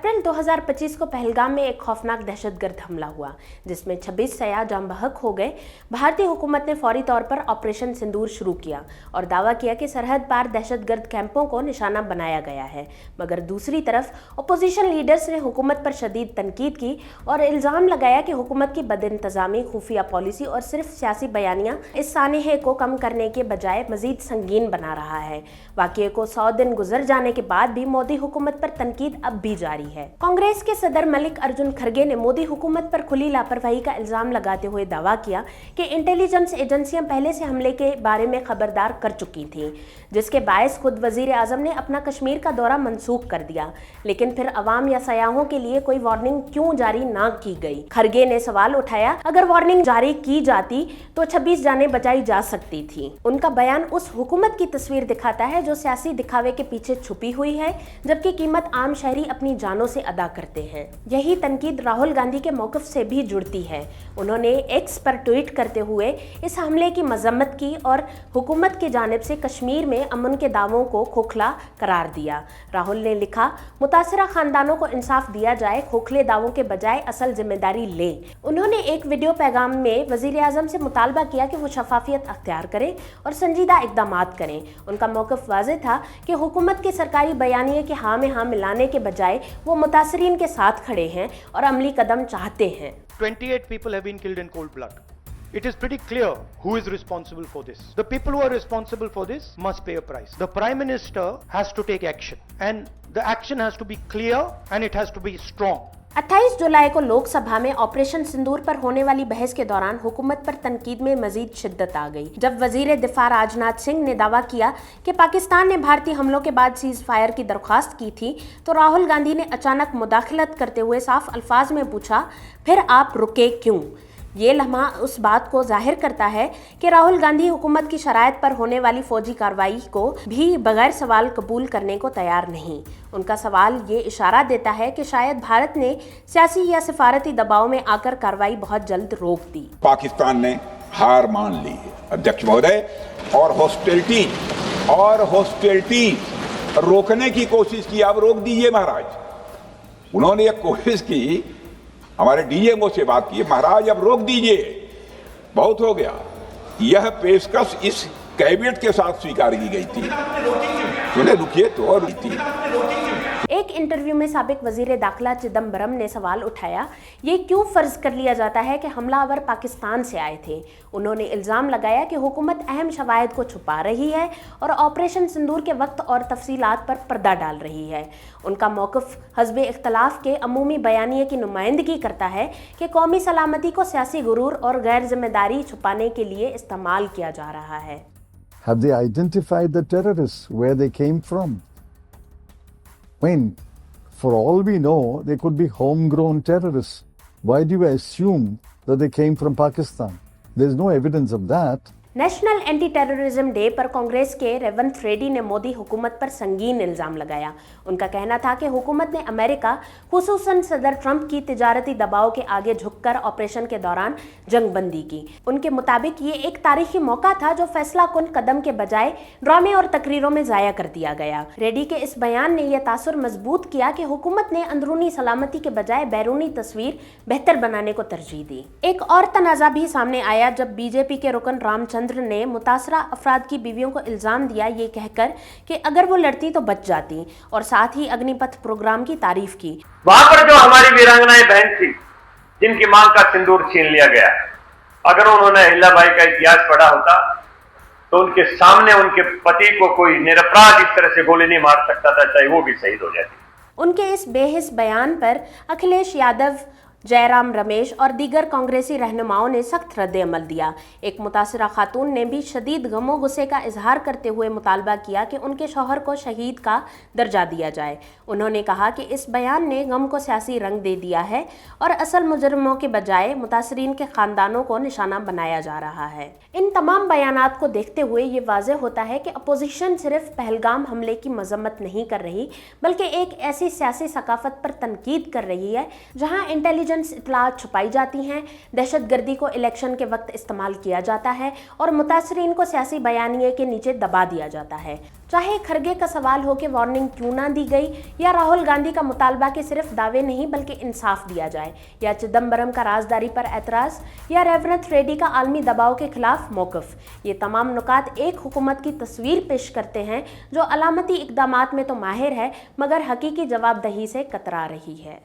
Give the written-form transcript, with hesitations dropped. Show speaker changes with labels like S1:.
S1: अप्रैल 2025 को पहलगाम में एक खौफनाक दहशतगर्द हमला हुआ जिसमें 26 सयाह जाम बहक हो गए। भारतीय हुकूमत ने फौरी तौर पर ऑपरेशन सिंदूर शुरू किया और दावा किया कि सरहद पार दहशतगर्द कैंपों को निशाना बनाया गया है। मगर दूसरी तरफ अपोजिशन लीडर्स ने हुकूमत पर शदीद तनकीद की और इल्ज़ाम लगाया कि हुकूमत की बदइंतज़ामी, खुफिया पॉलिसी और सिर्फ सियासी बयानियां इस सानहे को कम करने के बजाय मजीद संगीन बना रहा है। वाक़ये को 100 दिन गुजर जाने के बाद भी मोदी हुकूमत पर तनकीद अब भी जारी है। कांग्रेस के सदर मल्लिकार्जुन खड़गे ने मोदी हुकूमत पर खुली लापरवाही का इल्जाम लगाते हुए दावा किया कि इंटेलिजेंस एजेंसियां पहले से हमले के बारे में खबरदार कर चुकी थीं, जिसके बायस खुद वजीर आजम ने अपना कश्मीर का दौरा मंसूख कर दिया। लेकिन फिर अवाम या सयाहों के लिए कोई वार्निंग क्यों जारी ना की गई? खड़गे ने सवाल उठाया, अगर वार्निंग जारी की जाती तो 26 जानें बचाई जा सकती थी। उनका बयान उस हुकूमत की तस्वीर दिखाता है जो सियासी दिखावे के पीछे छुपी हुई है, जबकि कीमत आम शहरी अपनी जानों से अदा करते हैं। यही तनकीद राहुल गांधी के मौक़िफ़ से भी जुड़ती है। उन्होंने एक्स पर ट्वीट करते हुए इस हमले की मजम्मत की और हुकूमत की जानिब से कश्मीर में अमन के दावों को खोखला करार दिया। राहुल ने लिखा, मुतासिरा खानदानों को इंसाफ दिया जाए, खोखले दावों के बजाय असल जिम्मेदारी लें। उन्होंने एक वीडियो पैगाम में वजीर आजम से मुतालबा किया कि वो शफाफियत अख्तियार करें और संजीदा इक़दामात करें। उनका मौक़िफ़ वाज़ेह था कि हुकूमत के सरकारी बयानिए के हाँ में हाँ मिलाने के बजाय वो मुतासरीन के साथ खड़े हैं और अमली कदम चाहते हैं।
S2: 28 people have been killed in cold blood. It is pretty clear who is responsible for this. The people who are responsible for this must pay a price. The Prime Minister has to take action, and the action has to be clear and it has to be strong.
S1: 28 जुलाई को लोकसभा में operation सिंदूर पर होने वाली बहस के दौरान हुकूमत पर तनकीद में मजीद शिद्दत आ गई, जब वजीर दिफा राजनाथ सिंह ने दावा किया कि पाकिस्तान ने भारतीय हमलों के बाद सीज फायर की दरख्वास्त की थी, तो राहुल गांधी ने अचानक मुदाखलत करते हुए साफ अल्फाज में पूछा, फिर आप रुके क्यों? ये लम्हा उस बात को जाहिर करता है कि राहुल गांधी हुकूमत की शराइत पर होने वाली फौजी कार्रवाई को भी बगैर सवाल कबूल करने को तैयार नहीं। उनका सवाल ये इशारा देता है कि शायद भारत ने सियासी या सिफारती दबाव में आकर कार्रवाई बहुत जल्द रोक दी।
S3: पाकिस्तान ने हार मान ली है अध्यक्ष महोदय, और हॉस्टिलिटी रोकने की कोशिश की। अब रोक दीजिए महाराज। उन्होंने एक कोशिश की, हमारे डीएमओ से बात की, महाराज अब रोक दीजिए, बहुत हो गया। यह पेशकश इस कैबिनेट के साथ स्वीकार की गई थी। सुने, रुकिए तो और थी।
S1: एक इंटरव्यू में साबिक वजीर दाखिला चिदम्बरम ने सवाल उठाया, ये क्यों फर्ज कर लिया जाता है कि हमलावर पाकिस्तान से आए थे? उन्होंने इल्ज़ाम लगाया कि हुकूमत अहम शवाहिद को छुपा रही है और ऑपरेशन सिंदूर के वक्त और तफसीलात पर पर्दा डाल रही है। उनका मौक़िफ़ हज़्ब इख्तलाफ के अमूमी बयानिए की नुमाइंदगी करता है कि कौमी सलामती को सियासी गुरूर और गैर जिम्मेदारी छुपाने के लिए इस्तेमाल किया जा रहा है।
S4: Have they identified the terrorists, where they came from? I mean, for all we know, they could be homegrown terrorists. Why do you assume that they came from Pakistan? There's no evidence of that.
S1: National anti terrorism day पर कांग्रेस के रेवंत रेड्डी ने मोदी हुकूमत पर संगीन इल्ज़ाम लगाया। उनका कहना था कि हुकूमत ने अमेरिका, खुसूसन सदर ट्रंप की तिजारती दबाव के आगे झुककर ऑपरेशन के दौरान जंगबंदी की। उनके मुताबिक ये एक तारीखी मौका था जो फैसला कुन कदम के बजाय ड्रामे और तकरीरों में ज़ाया कर दिया गया। रेड्डी के इस बयान ने यह तासुर मजबूत किया कि हुकूमत ने अंदरूनी सलामती के बजाय बैरूनी तस्वीर बेहतर बनाने को तरजीह दी। एक और तनाज़ा भी सामने आया जब बीजेपी के रुकन रामचंद्र ने मुतासरा अफराद की बीवियों को इल्जाम दिया ये कहकर कि अगर वो लड़ती तो बच जाती, और साथ ही अग्निपथ प्रोग्राम की तारीफ की।
S5: वहां पर जो हमारी वीरांगनाएं बहन थी जिनकी मां का सिंदूर छीन लिया गया, अगर उन्होंने अहिल्याबाई का इतिहास पढ़ा होता तो उनके सामने उनके पति को कोई निरपराध इस तरह से गोली नहीं मार सकता था, चाहे वो भी शहीद हो जाती।
S1: उनके इस बेहिस बयान पर अखिलेश यादव, जयराम रमेश और दीगर कांग्रेसी रहनुमाओं ने सख्त रद्द अमल दिया। एक मुतासिरा खातून ने भी शदीद गमो गुस्से का इजहार करते हुए मुतालबा किया कि उनके शौहर को शहीद का दर्जा दिया जाए। उन्होंने कहा कि इस बयान ने गम को सियासी रंग दे दिया है और असल मुजरमों के बजाय मुतासरीन के खानदानों को निशाना बनाया जा रहा है। इन तमाम बयानात को देखते हुए ये वाज़ेह होता है कि अपोजिशन सिर्फ पहलगाम हमले की मजम्मत नहीं कर रही, बल्कि एक ऐसी सियासी सकाफत पर तनकीद कर रही है जहाँ इंटेलिजेंस इंटेलिजेंस इत्तलात छुपाई जाती हैं, दहशतगर्दी को इलेक्शन के वक्त इस्तेमाल किया जाता है और मुतासरीन को सियासी बयानिए के नीचे दबा दिया जाता है। चाहे खरगे का सवाल हो कि वार्निंग क्यों ना दी गई, या राहुल गांधी का मुतालबा कि सिर्फ दावे नहीं बल्कि इंसाफ दिया जाए, या चिदम्बरम का राजदारी पर एतराज़, या रेवरंत रेड्डी का आलमी दबाव के खिलाफ मौक़िफ़, ये तमाम नुकात एक हुकूमत की तस्वीर पेश करते हैं जो अलामती इक़दामात में तो माहिर है मगर हकीकी जवाबदही से कतरा रही है।